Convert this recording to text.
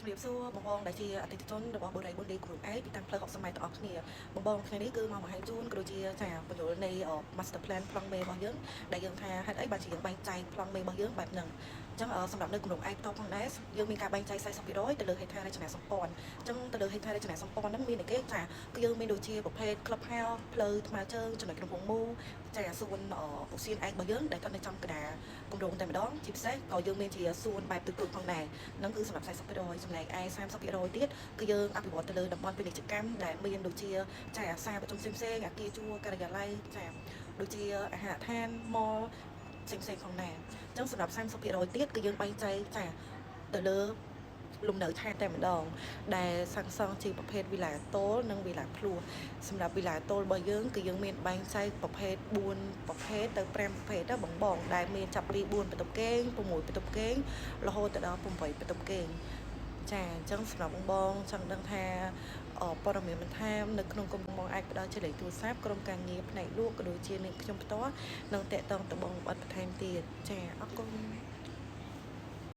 ជំរាបសួរបងប្អូនដែលជាអតិថិជនរបស់បរិយាបន្នក្រុមឯកពីតាមផ្លូវ60ម៉ែត្រទាំងអស់គ្នាបងប្អូនថ្ងៃនេះគឺមកបង្ហាញជូនក៏ដូចជាចាបញ្យលនៃ Master Plan ប្លង់មេរបស់យើងដែលយើងថាហេតុអីបានជាយើងបែងចែកប្លង់មេរបស់យើងបែបហ្នឹងអញ្ចឹងសម្រាប់នៅក្រុមឯកតបផងដែរយើងមានការបែងចែក40%ទៅលើហេដ្ឋារចនាសម្ព័ន្ធអញ្ចឹងទៅលើហេដ្ឋារចនាសម្ព័ន្ធហ្នឹងមានតែគេចាគឺយើងមានដូចជាប្រភេទ Club House ផ្លូវថ្មើរជើងចំណុចក្នុងវងមូលចាសួនឧស្សាហឯករបស់យើងដែលគាត់នៅចំកណ្ដាលគម្រោងតែម្ដងជាពិសេសក៏យើងមានជាសួនបែបទឹកទូចផងដែរហ្នឹងគឺសម្រាប់40%ចំណែកឯ30%ទៀតគឺយើងអភិវឌ្ឍទៅលើតំបន់ពាណិជ្ជកម្មដែលមានដូចជាចាអាសាប្រជុំផ្សេងៗអគារជួរការិយាល័យចាដូចជាអាហារដ្ឋាន mall ផ្សេងៗផងដែរអញ្ចឹងសម្រាប់30%ទៀតគឺយើងបែងចែកចាទៅលើលំនៅឋានតែម្ដងដែលសាងសង់ជាប្រភេទវីឡាតូលនិងវីឡាភ្លោះសម្រាប់វីឡាតូលរបស់យើងគឺយើងមានបែងចែកប្រភេទ4ប្រភេទទៅ5ប្រភេទទៅបងដែលមានចាប់ពី4បន្ទប់គេង6បន្ទប់គេងរហូតទៅដល់8បន្ទប់គេងចាអញ្ចឹងសម្រាប់បងចង់ដឹងថាព័ត៌មានបន្ថែមនៅក្នុងក្រុមបងអាចផ្ដល់ជាលេខទូរស័ព្ទក្រុមការងារផ្នែកលក់ក៏ដូចជានាងខ្ញុំផ្ទាល់នឹងតាក់ទងទៅបងបាត់បន្ថែមទៀតចាអរគុណ